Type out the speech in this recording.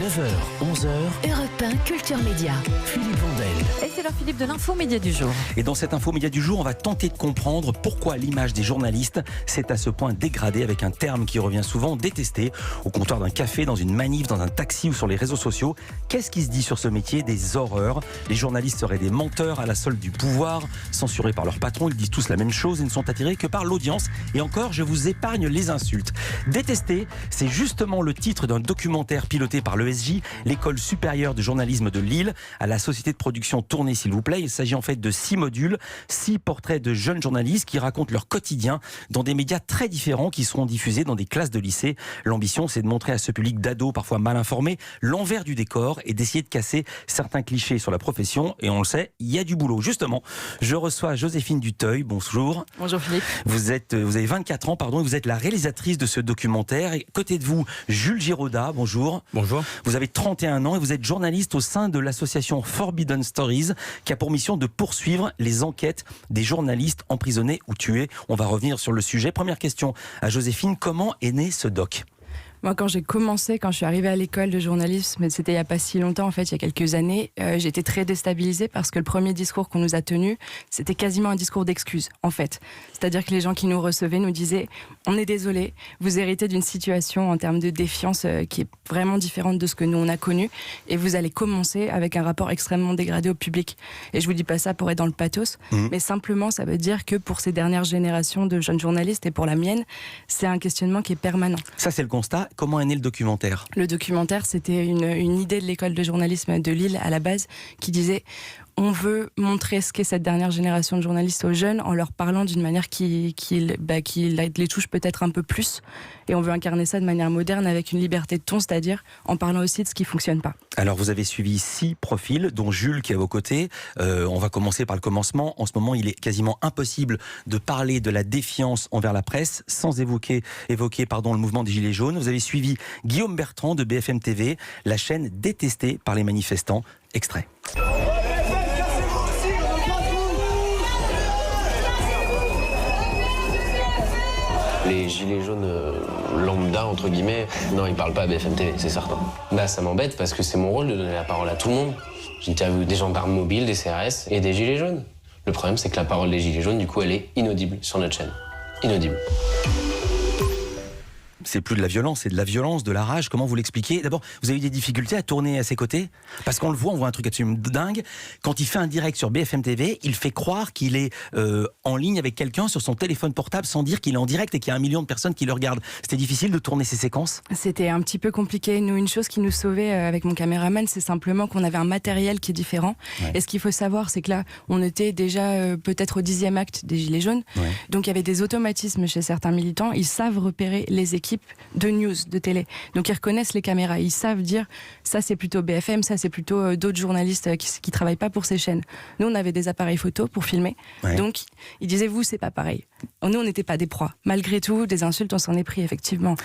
9h, 11h, Europe 1 Culture Média. Philippe Vandel. Et c'est l'heure, Philippe, de l'info média du jour. Et dans cette info média du jour, on va tenter de comprendre pourquoi l'image des journalistes s'est à ce point dégradée, avec un terme qui revient souvent, détesté, au comptoir d'un café, dans une manif, dans un taxi ou sur les réseaux sociaux. Qu'est-ce qui se dit sur ce métier? Des horreurs. Les journalistes seraient des menteurs à la solde du pouvoir, censurés par leur patron. Ils disent tous la même chose et ne sont attirés que par l'audience. Et encore, je vous épargne les insultes. Détesté, c'est justement le titre d'un documentaire piloté par l'ESJ, l'École supérieure de journalisme de Lille, à la société de production Tournez s'il vous plaît. Il s'agit en fait de 6 modules, 6 portraits de jeunes journalistes qui racontent leur quotidien dans des médias très différents qui seront diffusés dans des classes de lycée. L'ambition, c'est de montrer à ce public d'ados parfois mal informés l'envers du décor et d'essayer de casser certains clichés sur la profession. Et on le sait, il y a du boulot. Justement, je reçois Joséphine Duteuil. Bonjour. Bonjour Philippe. Vous avez 24 ans, et vous êtes la réalisatrice de ce documentaire. Et côté de vous, Jules Giraudat. Bonjour. Bonjour. Vous avez 31 ans et vous êtes journaliste au sein de l'association Forbidden Stories, qui a pour mission de poursuivre les enquêtes des journalistes emprisonnés ou tués. On va revenir sur le sujet. Première question à Joséphine, comment est né ce doc ? Moi, quand je suis arrivée à l'école de journalisme, c'était il n'y a pas si longtemps, en fait, il y a quelques années, j'étais très déstabilisée parce que le premier discours qu'on nous a tenu, c'était quasiment un discours d'excuse, en fait. C'est-à-dire que les gens qui nous recevaient nous disaient « On est désolé, vous héritez d'une situation en termes de défiance qui est vraiment différente de ce que nous, on a connu, et vous allez commencer avec un rapport extrêmement dégradé au public. » Et je vous dis pas ça pour être dans le pathos, mais simplement, ça veut dire que pour ces dernières générations de jeunes journalistes, et pour la mienne, c'est un questionnement qui est permanent. Ça, c'est le constat. Comment est né le documentaire ? Le documentaire, c'était une idée de l'école de journalisme de Lille à la base qui disait on veut montrer ce qu'est cette dernière génération de journalistes aux jeunes en leur parlant d'une manière qui les touche peut-être un peu plus, et on veut incarner ça de manière moderne avec une liberté de ton, c'est-à-dire en parlant aussi de ce qui ne fonctionne pas. Alors vous avez suivi 6 profils, dont Jules qui est à vos côtés. On va commencer par le commencement. En ce moment, il est quasiment impossible de parler de la défiance envers la presse sans évoquer le mouvement des Gilets jaunes. Vous avez suivi Guillaume Bertrand de BFM TV, la chaîne détestée par les manifestants. Extrait. Les gilets jaunes lambda, entre guillemets, non, ils parlent pas à BFM TV, c'est certain. Bah, ça m'embête parce que c'est mon rôle de donner la parole à tout le monde. J'interviewe des gendarmes mobiles, des CRS et des gilets jaunes. Le problème, c'est que la parole des gilets jaunes, du coup, elle est inaudible sur notre chaîne. Inaudible. C'est plus de la violence, c'est de la violence, de la rage. Comment vous l'expliquez ? D'abord, vous avez eu des difficultés à tourner à ses côtés ? Parce qu'on le voit, on voit un truc absolument dingue. Quand il fait un direct sur BFM TV, il fait croire qu'il est en ligne avec quelqu'un sur son téléphone portable sans dire qu'il est en direct et qu'il y a 1 million de personnes qui le regardent. C'était difficile de tourner ces séquences ? C'était un petit peu compliqué. Nous, une chose qui nous sauvait avec mon caméraman, c'est simplement qu'on avait un matériel qui est différent. Ouais. Et ce qu'il faut savoir, c'est que là, on était déjà peut-être au 10e acte des Gilets jaunes. Ouais. Donc il y avait des automatismes chez certains militants. Ils savent repérer les équipes de news, de télé. Donc ils reconnaissent les caméras. Ils savent dire ça c'est plutôt BFM, ça c'est plutôt d'autres journalistes qui travaillent pas pour ces chaînes. Nous on avait des appareils photo pour filmer. Ouais. Donc ils disaient vous c'est pas pareil. Nous on n'était pas des proies. Malgré tout, des insultes on s'en est pris effectivement.